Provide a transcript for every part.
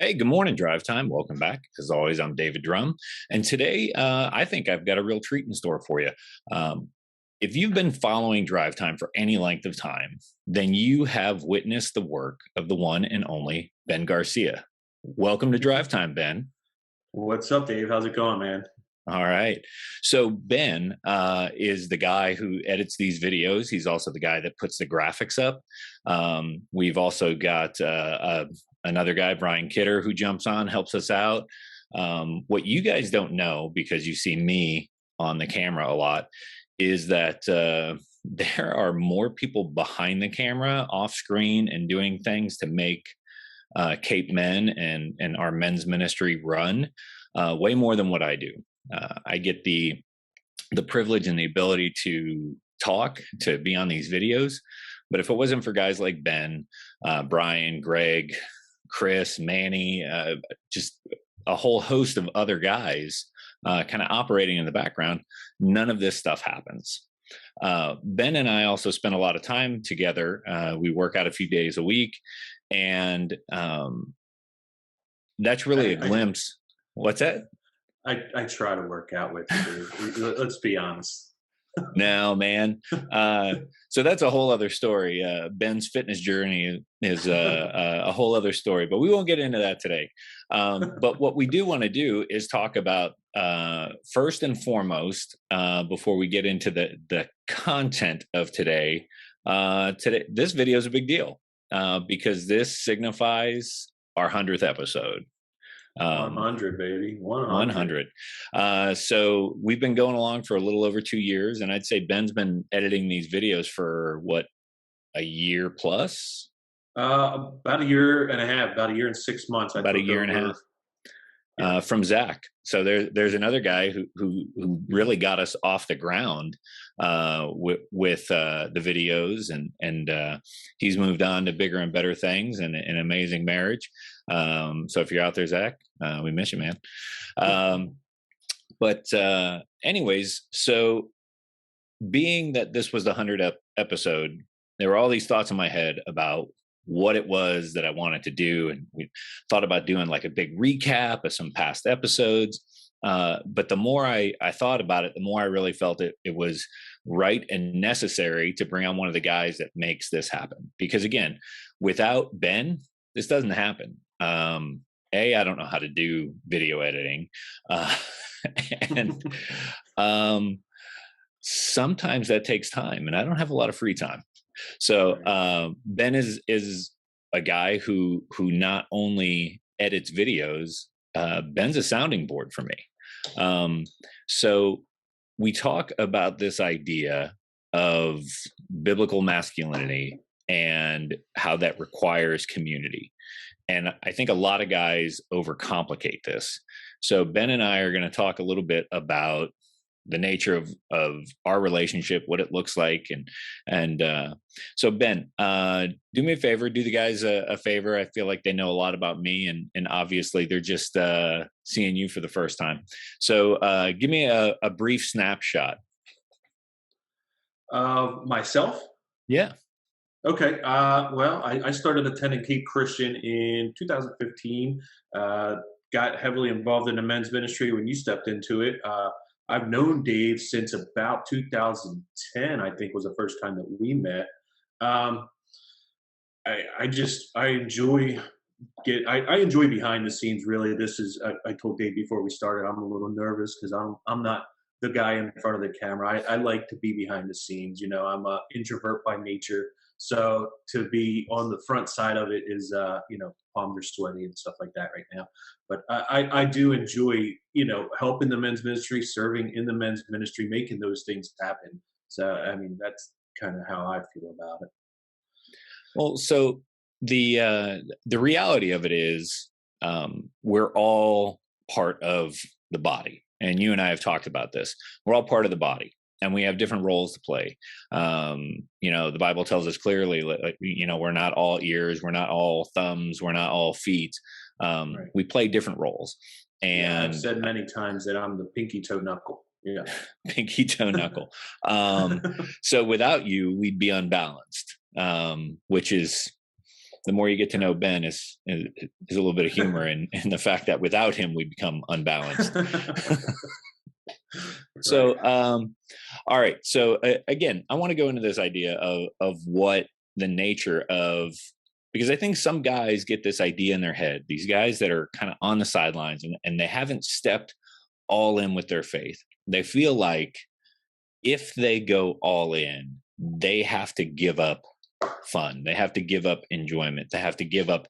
Hey, good morning, Drive Time. Welcome back. As always, I'm David Drum. And today, I think I've got a real treat in store for you. Um, if you've been following Drive Time for any length of time, then you have witnessed the work of the one and only Ben Garcia. Welcome to Drive Time, Ben. What's up, Dave? How's it going, man? All right. So Ben is the guy who edits these videos. He's also the guy that puts the graphics up. We've also got another guy, Brian Kidder, who jumps on, helps us out. What you guys don't know, because you see me on the camera a lot, is that there are more people behind the camera, off screen, and doing things to make CapeMEN and our men's ministry run way more than what I do. I get the privilege and the ability to talk, to be on these videos, but if it wasn't for guys like Ben, Brian, Greg, Chris, Manny, just a whole host of other guys kind of operating in the background, none of this stuff happens. Ben and I also spend a lot of time together. We work out a few days a week, and that's really a I, I, glimpse. What's that? I try to work out with you, Dave. Let's be honest. No, man. So that's a whole other story. Ben's fitness journey is a whole other story, but we won't get into that today. But what we do want to do is talk about first and foremost, before we get into the content of today. Today, this video is a big deal because this signifies our 100th episode. 100, baby. 100. 100. So we've been going along for a little over 2 years, and I'd say Ben's been editing these videos for what, a year plus? About a year and a half, about a year and 6 months. I About a took year and a over. half Yeah. from Zach. So there's another guy who really got us off the ground with the videos, and he's moved on to bigger and better things and an amazing marriage. So if you're out there, Zach, we miss you, man. But anyways, so being that this was the 100th episode, there were all these thoughts in my head about what it was that I wanted to do. And we thought about doing like a big recap of some past episodes. But the more I thought about it, the more I really felt it was right and necessary to bring on one of the guys that makes this happen. Because again, without Ben, this doesn't happen. I don't know how to do video editing. And sometimes that takes time, and I don't have a lot of free time. So Ben is a guy who not only edits videos, Ben's a sounding board for me. So we talk about this idea of biblical masculinity and how that requires community. And I think a lot of guys overcomplicate this. So Ben and I are going to talk a little bit about the nature of our relationship, what it looks like, and so Ben, do me a favor, do the guys a favor. I feel like they know a lot about me, and obviously they're just seeing you for the first time. So give me a brief snapshot. Myself? Yeah. Okay. Well, I started attending Cape Christian in 2015. Got heavily involved in the men's ministry when you stepped into it. I've known Dave since about 2010. I think was the first time that we met. Um, I enjoy I enjoy behind the scenes. Really, this is I told Dave before we started. I'm a little nervous because I'm not the guy in front of the camera. I like to be behind the scenes. You know, I'm a introvert by nature. So to be on the front side of it is, palms are sweaty and stuff like that right now. But I do enjoy, helping the men's ministry, serving in the men's ministry, making those things happen. So, I mean, that's kind of how I feel about it. Well, so the reality of it is, we're all part of the body, and you and I have talked about this. We're all part of the body, and we have different roles to play. The Bible tells us clearly, we're not all ears, we're not all thumbs, we're not all feet. Right. We play different roles, Yeah, I've and said many times that I'm the pinky toe knuckle. Yeah. pinky toe knuckle. So without you, we'd be unbalanced, which is the more you get to know Ben is a little bit of humor in the fact that without him we become unbalanced. Right. So, all right. So again, I want to go into this idea of what the nature of, because I think some guys get this idea in their head. These guys that are kind of on the sidelines and they haven't stepped all in with their faith. They feel like if they go all in, they have to give up fun. They have to give up enjoyment. They have to give up,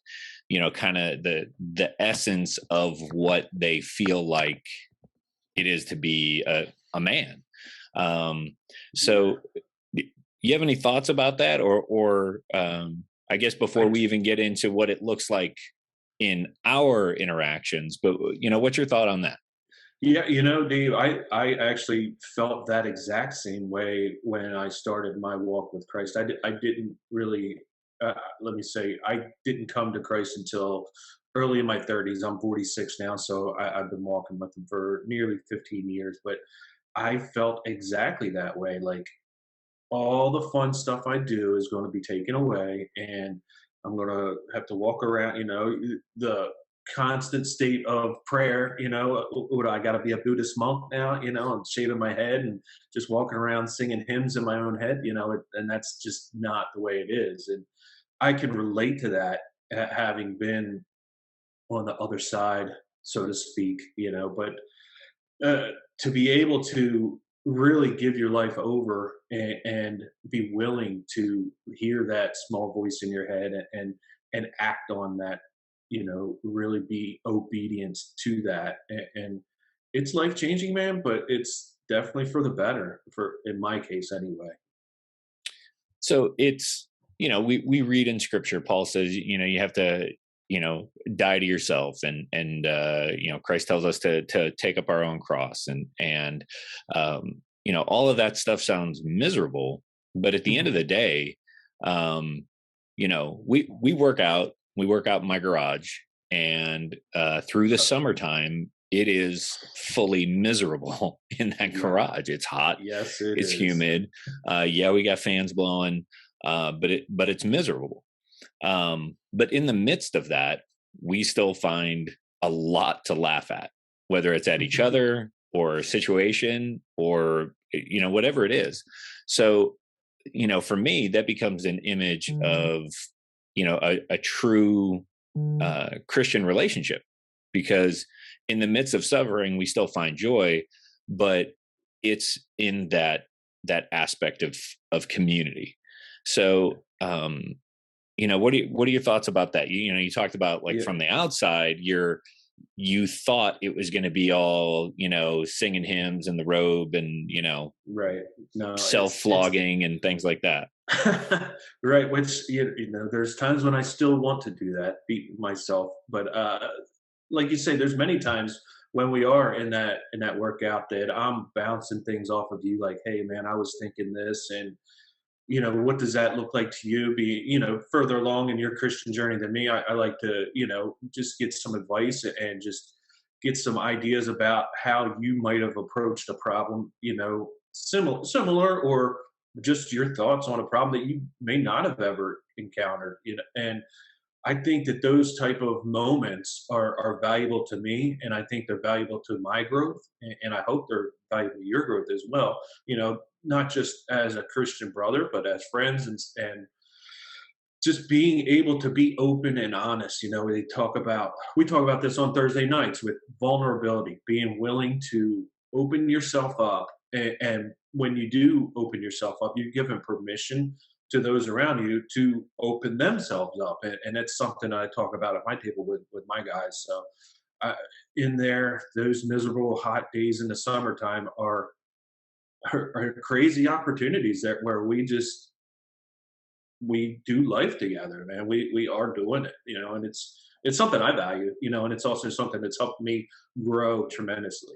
kind of the essence of what they feel like it is to be a man. Yeah. So you have any thoughts about that, or I guess before I we even get into what it looks like in our interactions, but what's your thought on that? Yeah, Dave, I actually felt that exact same way when I started my walk with Christ. I didn't really, let me say, I didn't come to Christ until early in my 30s. I'm 46 now, so I've been walking with him for nearly 15 years. But I felt exactly that way. Like all the fun stuff I do is going to be taken away, and I'm going to have to walk around, the constant state of prayer, what, I got to be a Buddhist monk now, and shaving my head and just walking around singing hymns in my own head, and that's just not the way it is. And I can relate to that, having been on the other side, so to speak, but to be able to really give your life over, and be willing to hear that small voice in your head, and act on that, really be obedient to that, and it's life changing, man. But it's definitely for the better, for in my case anyway. So it's, we read in scripture, Paul says, you have to, die to yourself, and Christ tells us to take up our own cross, and all of that stuff sounds miserable, but at the end of Mhm. the day, we work out in my garage, and through the Uh, summertime it is fully miserable in that yeah, garage. It's hot, yes it it's is. humid, yeah, we got fans blowing, but it's miserable. But in the midst of that, we still find a lot to laugh at, whether it's at each other or a situation, or whatever it is. So for me, that becomes an image of a true Christian relationship, because in the midst of suffering we still find joy, but it's in that aspect of community. So what are your thoughts about that? You talked about, like, Yeah. from the outside, you thought it was going to be all, singing hymns in the robe, and Right. No, self it's flogging and things like that. right, which, there's times when I still want to do that, beat myself, but like you say, there's many times when we are in that workout that I'm bouncing things off of you, like, hey man, I was thinking this, and what does that look like to you? Be further along in your Christian journey than me. I like to just get some advice, and just get some ideas about how you might have approached a problem, similar, or just your thoughts on a problem that you may not have ever encountered. And I think that those type of moments are valuable to me, and I think they're valuable to my growth, and I hope they're valuable to your growth as well. Not just as a Christian brother, but as friends, and just being able to be open and honest. We talk about this on Thursday nights with vulnerability, being willing to open yourself up, and when you do open yourself up, you're given permission to those around you to open themselves up, and it's something I talk about at my table with my guys. So uh, in there, those miserable hot days in the summertime are crazy opportunities that where we do life together, man. We are doing it, and it's something I value, and it's also something that's helped me grow tremendously.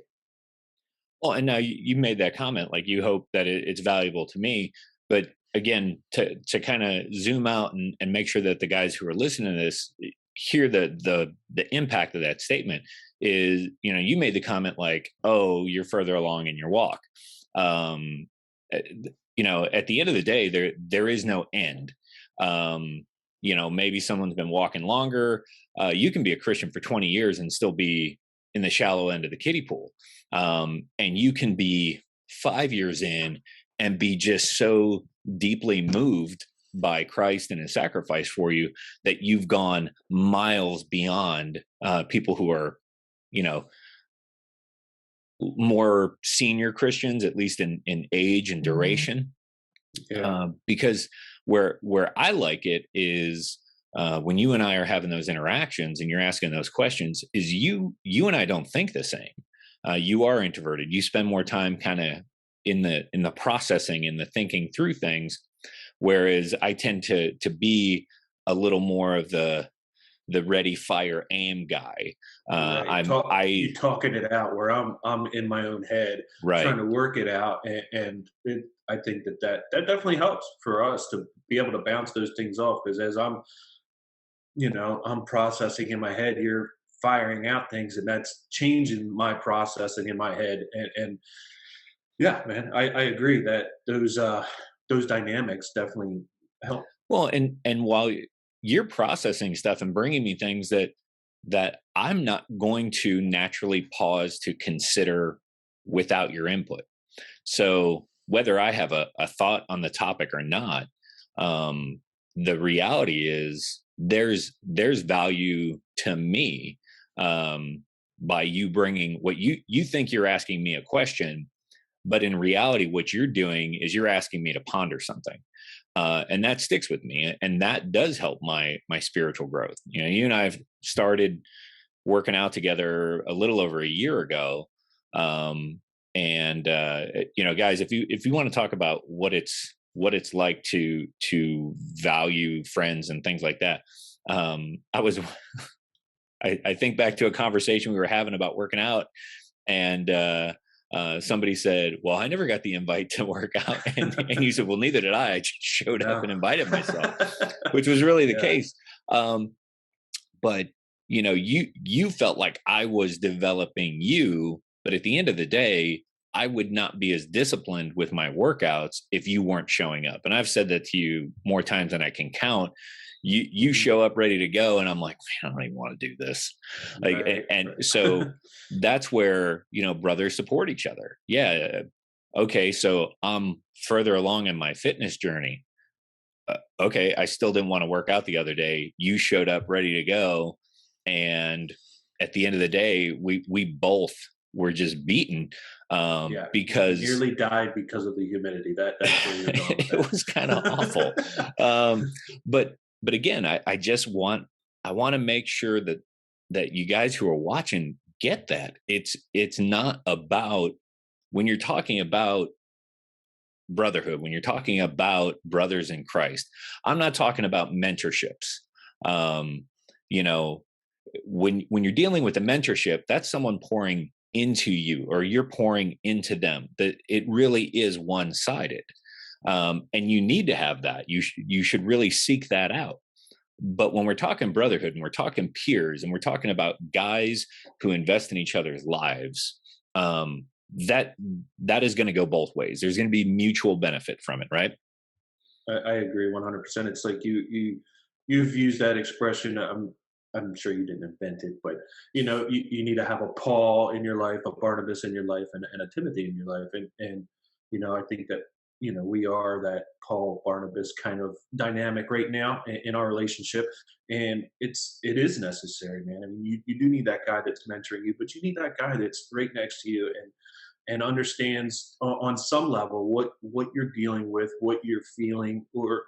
Well, and now you made that comment, like, you hope that it's valuable to me, but again, to kind of zoom out and make sure that the guys who are listening to this hear the impact of that statement is, you made the comment like, oh, you're further along in your walk. At the end of the day, there is no end. Um, maybe someone's been walking longer. You can be a Christian for 20 years and still be in the shallow end of the kiddie pool. And you can be 5 years in and be just so deeply moved by Christ and his sacrifice for you that you've gone miles beyond people who are, more senior Christians, at least in age and duration. Yeah. Because where I like it is when you and I are having those interactions and you're asking those questions, is you and I don't think the same. You are introverted. You spend more time kind of in the processing, in the thinking through things, whereas I tend to be a little more of the ready, fire, aim guy. Right. You talking it out where I'm in my own head right. trying to work it out, I think that definitely helps for us to be able to bounce those things off, because as I'm processing in my head, you're firing out things, and that's changing my processing in my head, and yeah, man, I agree that those dynamics definitely help. Well, and while you're processing stuff and bringing me things that I'm not going to naturally pause to consider without your input. So whether I have a thought on the topic or not, the reality is there's value to me by you bringing what you think you're asking me a question, but in reality, what you're doing is you're asking me to ponder something. And that sticks with me, and that does help my spiritual growth. You and I have started working out together a little over a year ago, and guys, if you want to talk about what it's like to value friends and things like that, I was I think back to a conversation we were having about working out, and somebody said, well, I never got the invite to work out. And you said, well, neither did I. I just showed up and invited myself, which was really the case. But you felt like I was developing you, but at the end of the day, I would not be as disciplined with my workouts if you weren't showing up. And I've said that to you more times than I can count. You show up ready to go, and I'm like, man, I don't even want to do this. Right. So that's where brothers support each other. Yeah, okay, so I'm further along in my fitness journey. Okay, I still didn't want to work out the other day. You showed up ready to go, and at the end of the day, we both were just beaten because you nearly died because of the humidity. That's where you're going with that. It was kind of awful. But again, I just want to make sure that you guys who are watching get that it's not about, when you're talking about brotherhood, when you're talking about brothers in Christ, I'm not talking about mentorships. When you're dealing with a mentorship, that's someone pouring into you, or you're pouring into them. That it really is one-sided. And you need to have that. You should really seek that out. But when we're talking brotherhood and we're talking peers and we're talking about guys who invest in each other's lives, that is going to go both ways. There's going to be mutual benefit from it, right? I agree 100%. It's like you've used that expression. I'm sure you didn't invent it, but you need to have a Paul in your life, a Barnabas in your life, and a Timothy in your life. And I think that we are that Paul Barnabas kind of dynamic right now in our relationship, and it is necessary, man. I mean, you do need that guy that's mentoring you, but you need that guy that's right next to you and understands on some level what you're dealing with, what you're feeling, or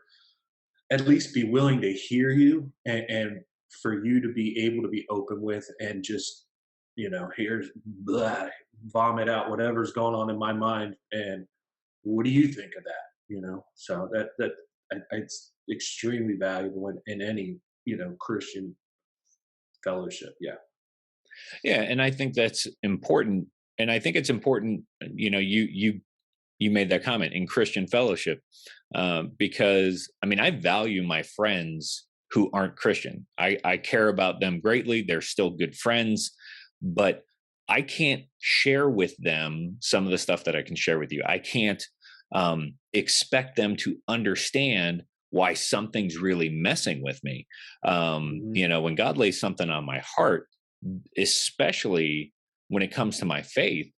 at least be willing to hear you and for you to be able to be open with, and just here's blah, vomit out whatever's going on in my mind, and what do you think of that? So it's extremely valuable in any Christian fellowship. Yeah, and I think that's important. And I think it's important, you made that comment in Christian fellowship, because I value my friends who aren't Christian. I care about them greatly. They're still good friends, but I can't share with them some of the stuff that I can share with you. I can't expect them to understand why something's really messing with me. Mhm. You know, when God lays something on my heart, especially when it comes to my faith,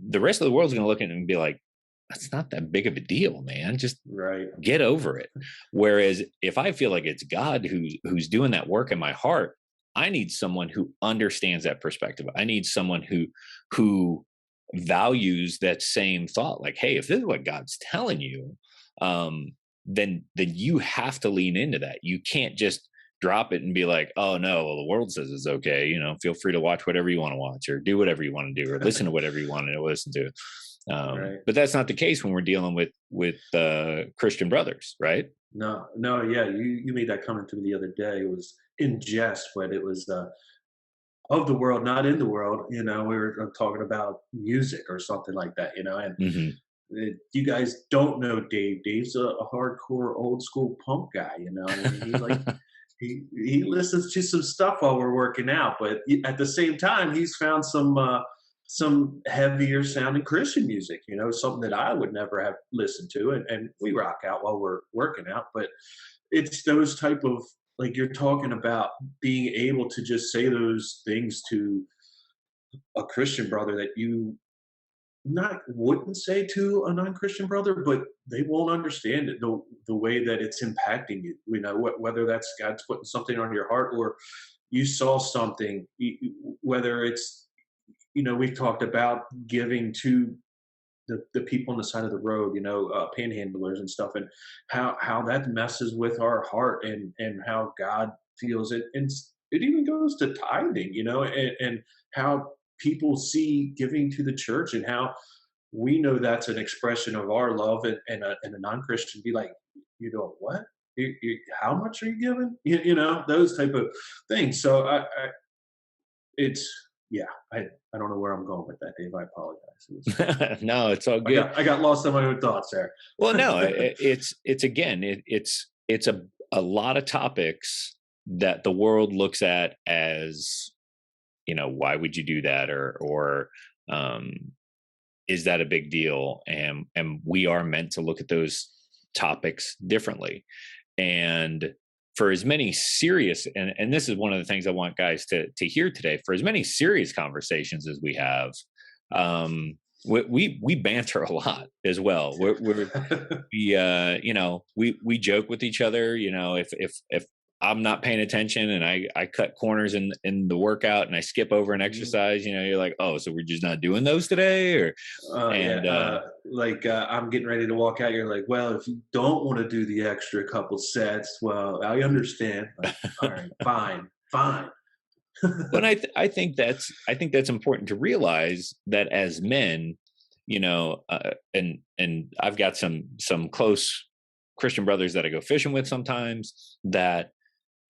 the rest of the world's going to look at it and be like, that's not that big of a deal, man. Just Right. get over it. Whereas if I feel like it's God who's doing that work in my heart, I need someone who understands that perspective. I need someone who values that same thought. Like, hey, if this is what God's telling you, um, then you have to lean into that. You can't just drop it and be like, oh no, well, the world says it's okay. You know, feel free to watch whatever you want to watch, or do whatever you want to do, or listen to whatever you want to listen to. Right. But that's not the case when we're dealing with Christian brothers, right? No, no, yeah, you made that comment to me the other day. It was in jest, but it was of the world, not in the world. You know, we were talking about music or something like that. You know, and Hmm. you guys don't know Dave. Dave's a hardcore old school punk guy. You know, and he like he listens to some stuff while we're working out, but at the same time, he's found some heavier sounding Christian music. You know, something that I would never have listened to, and we rock out while we're working out. But it's those type of, like you're talking about, being able to just say those things to a Christian brother that you not wouldn't say to a non-Christian brother, but they won't understand it the way that it's impacting you. You know, whether that's God's putting something on your heart, or you saw something, whether it's, you know, we've talked about giving to the people on the side of the road, you know, panhandlers and stuff, and how that messes with our heart, and how God feels it, and it even goes to tithing, you know, and how people see giving to the church, and how we know that's an expression of our love, and a non-Christian be like, you know what? How much are you giving? You know, those type of things. So it's yeah, I don't know where I'm going with that, Dave. I apologize. It was No, it's all good. I got lost in my own thoughts there. Well, no, it's again, it's a lot of topics that the world looks at as, you know, why would you do that, or um, is that a big deal? And we are meant to look at those topics differently. And for as many serious, and this is one of the things I want guys to hear today, for as many serious conversations as we have, um, we banter a lot as well. You know, we joke with each other. You know, if I'm not paying attention and I cut corners in the workout and I skip over an Mhm. exercise, you know, you're like, oh, so we're just not doing those today, or Yeah, and like I'm getting ready to walk out. You're like, well, if you don't want to do the extra couple sets, well, I understand. Like, all right, fine, fine. but I think that's important to realize that as men, you know, and I've got some close Christian brothers that I go fishing with sometimes, that,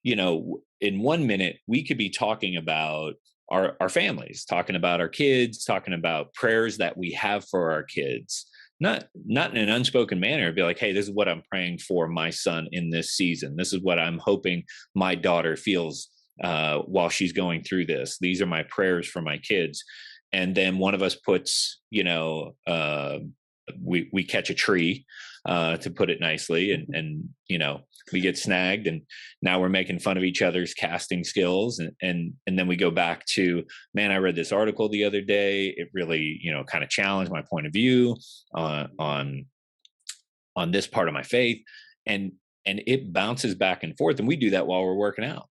you know, in 1 minute we could be talking about our families, talking about our kids, talking about prayers that we have for our kids, not in an unspoken manner. Be like, hey, this is what I'm praying for my son in this season. This is what I'm hoping my daughter feels while she's going through this. These are my prayers for my kids. And then one of us puts, you know, we catch a tree, to put it nicely, and you know, we get snagged, and now we're making fun of each other's casting skills, and then we go back to, man, I read this article the other day. It really, you know, kind of challenged my point of view on this part of my faith, and it bounces back and forth, and we do that while we're working out.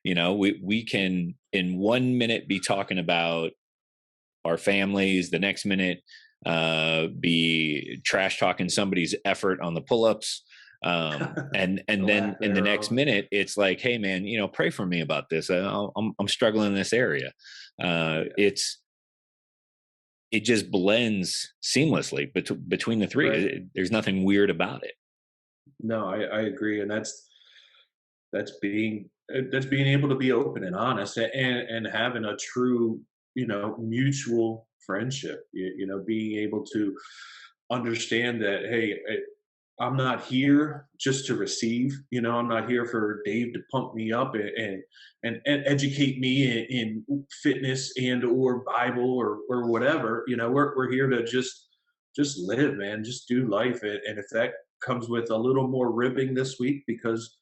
You know, we can in 1 minute be talking about our families, the next minute be trash talking somebody's effort on the pull-ups, and The then lack in the next thereof. minute it's like, hey man, you know, pray for me about this. I'm struggling in this area. Yeah, It just blends seamlessly between the three. right. There's nothing weird about it. No, I agree, and that's being able to be open and honest, and having a true, you know, mutual friendship. You know, being able to understand that, hey, I'm not here just to receive. You know, I'm not here for Dave to pump me up and educate me in fitness and or Bible or whatever. You know, we're here to just live, man, just do life, and if that comes with a little more ribbing this week because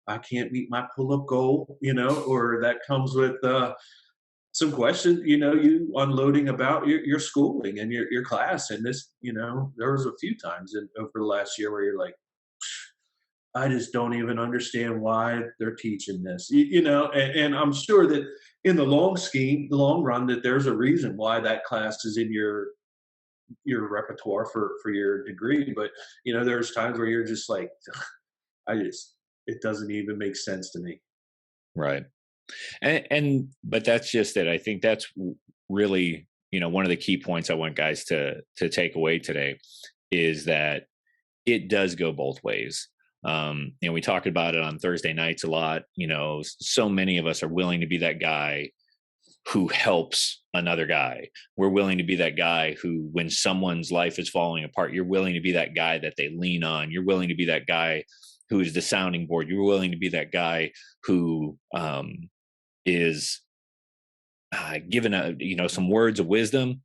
I can't meet my pull-up goal, or that comes with some questions, you unloading about your schooling and your class. And this, there was a few times over the last year where you're like, I just don't even understand why they're teaching this, and I'm sure that in the long run, that there's a reason why that class is in your repertoire for your degree. But there's times where you're just like, it doesn't even make sense to me. Right. But that's just it. I think that's really, one of the key points I want guys to take away today is that it does go both ways. We talk about it on Thursday nights a lot. So many of us are willing to be that guy who helps another guy. We're willing to be that guy who, when someone's life is falling apart, you're willing to be that guy that they lean on. You're willing to be that guy who is the sounding board. You're willing to be that guy who is given some words of wisdom.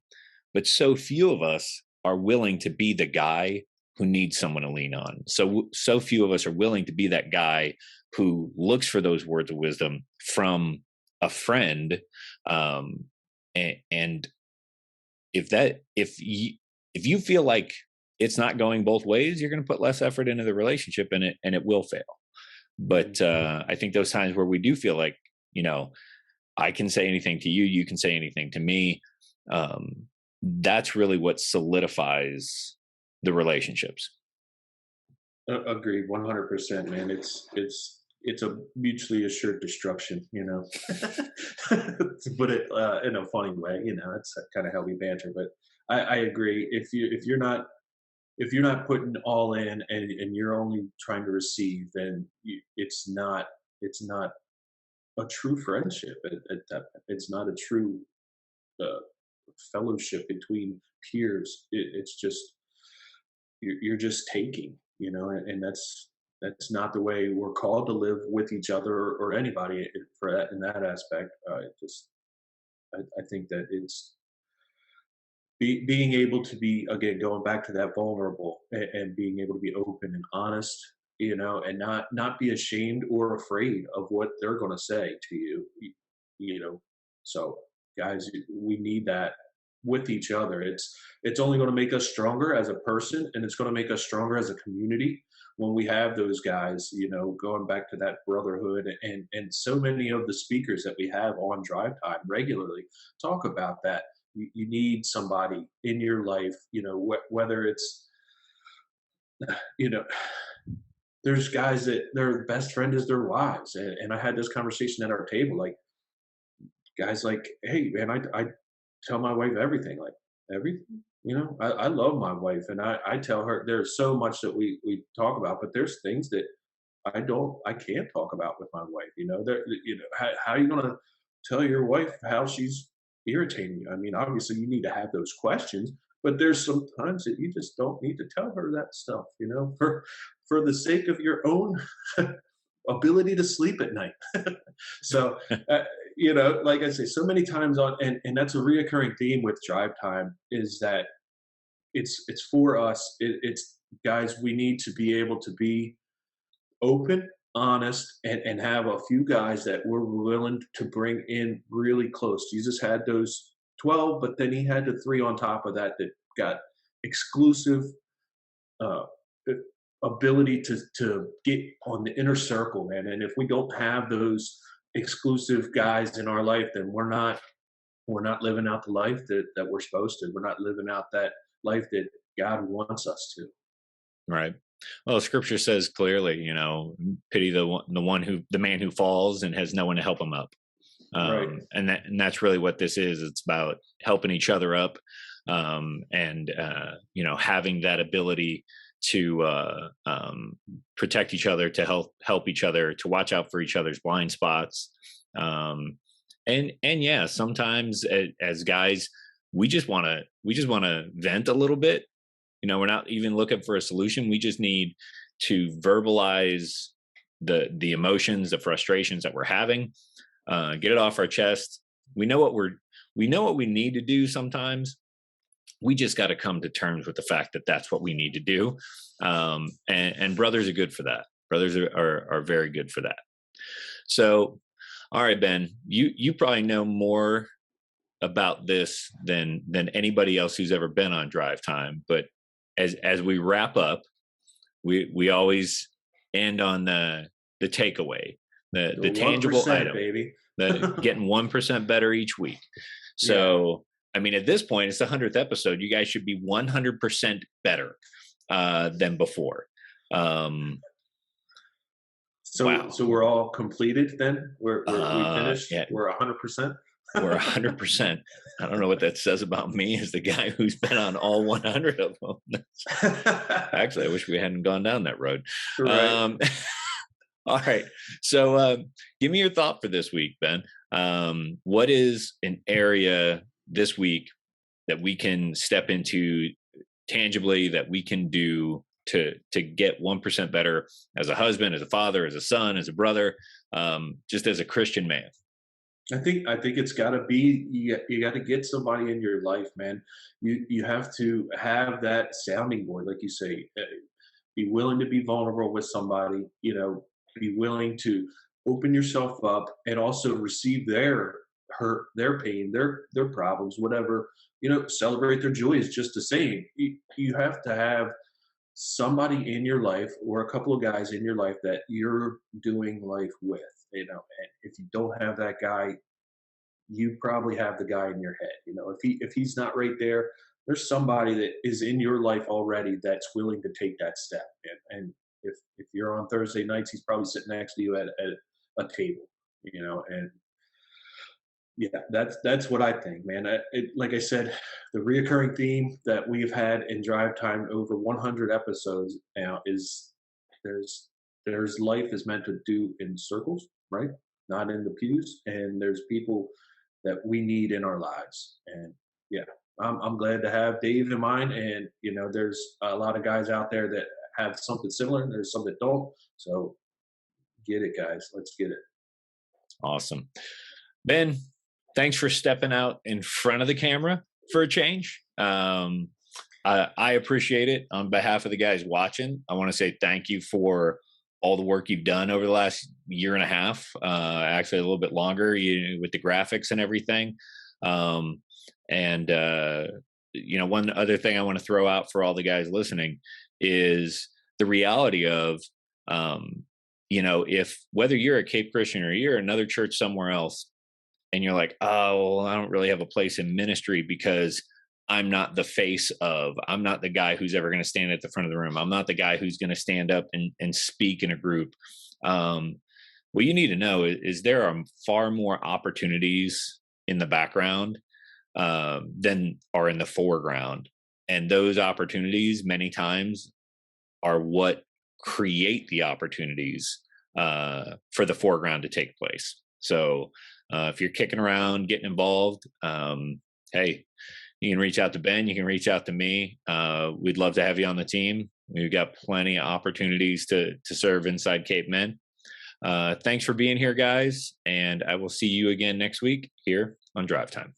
But so few of us are willing to be the guy who needs someone to lean on. So few of us are willing to be that guy who looks for those words of wisdom from a friend. And if you feel like it's not going both ways, you're going to put less effort into the relationship, and it will fail. But I think those times where we do feel like, I can say anything to you, you can say anything to me, that's really what solidifies the relationships. Agreed, 100%, man. It's a mutually assured destruction, to put it in a funny way. That's kind of how we banter. But I agree. If you're not putting all in, and you're only trying to receive, then it's not a true friendship. It's not a true uh, fellowship between peers. It's just you're just taking, and that's not the way we're called to live with each other, or anybody for that in that aspect. I think that it's being able to be, again, going back to that vulnerable, and being able to be open and honest, and not be ashamed or afraid of what they're going to say to you. You know so, guys, we need that with each other. It's only going to make us stronger as a person, and it's going to make us stronger as a community when we have those guys, going back to that brotherhood. And so many of the speakers that we have on Drive Time regularly talk about that. You need somebody in your life, whether it's, you know there's guys that their best friend is their wives. And I had this conversation at our table, like, guys, like, hey man, I tell my wife everything, like, everything. I love my wife, and I tell her there's so much that we talk about, but there's things that I can't talk about with my wife. How are you going to tell your wife how she's irritating you? I mean, obviously you need to have those questions, but there's some times that you just don't need to tell her that stuff, for the sake of your own ability to sleep at night. So, like I say, so many times and that's a reoccurring theme with Drive Time, is that it's for us. It's, guys, we need to be able to be open, honest, and have a few guys that we're willing to bring in really close. Jesus had those 12, but then he had the three on top of that got exclusive uh, ability to get on the inner circle, man. And if we don't have those exclusive guys in our life, then we're not living out the life that we're supposed to. We're not living out that life that God wants us to. Right. Well, scripture says clearly, pity the man who falls and has no one to help him up. Right. And that's really what this is. It's about helping each other up, and having that ability to protect each other, to help each other, to watch out for each other's blind spots. And yeah, sometimes as guys, we just want to vent a little bit. We're not even looking for a solution. We just need to verbalize the emotions, the frustrations that we're having, get it off our chest. We know what we need to do sometimes, we just got to come to terms with the fact that that's what we need to do. And brothers are good for that. Brothers are very good for that. So, all right, Ben, you probably know more about this than anybody else who's ever been on Drive Time. But as we wrap up, we always end on the takeaway, the tangible item, baby. the getting 1% better each week. So, I mean, at this point, it's the 100th episode. You guys should be 100% better than before. So we're all completed then? We finished? Yeah. We're 100%? We're 100%. I don't know what that says about me as the guy who's been on all 100 of them. Actually, I wish we hadn't gone down that road. Right. All right. So give me your thought for this week, Ben. What is an area this week that we can step into tangibly, that we can do to get 1% better as a husband, as a father, as a son, as a brother, just as a Christian man? I think it's got to be, you got to get somebody in your life, man. You have to have that sounding board, like you say. Be willing to be vulnerable with somebody. Be willing to open yourself up and also receive their hurt, their pain, their problems, whatever. Celebrate their joy is just the same. You have to have somebody in your life, or a couple of guys in your life that you're doing life with. And if you don't have that guy, you probably have the guy in your head. If he's not right there, there's somebody that is in your life already that's willing to take that step. And if you're on Thursday nights, he's probably sitting next to you at a table. And yeah, that's what I think, man. Like I said, the reoccurring theme that we've had in Drive Time over 100 episodes now is there's life is meant to do in circles, right? Not in the pews. And there's people that we need in our lives. And yeah, I'm glad to have Dave in mind. And there's a lot of guys out there that have something similar, and there's some that don't. So get it, guys. Let's get it. Awesome. Ben, thanks for stepping out in front of the camera for a change. I appreciate it. On behalf of the guys watching, I want to say thank you for all the work you've done over the last year and a half, actually a little bit longer, with the graphics and everything. One other thing I want to throw out for all the guys listening is the reality of, if whether you're a Cape Christian or you're another church somewhere else, and you're like, oh, well, I don't really have a place in ministry because I'm not I'm not the guy who's ever going to stand at the front of the room. I'm not the guy who's going to stand up and speak in a group. What you need to know is there are far more opportunities in the background than are in the foreground. And those opportunities many times are what create the opportunities for the foreground to take place. So if you're kicking around, getting involved, hey, you can reach out to Ben. You can reach out to me. We'd love to have you on the team. We've got plenty of opportunities to serve inside CapeMEN. Thanks for being here, guys. And I will see you again next week here on Drive Time.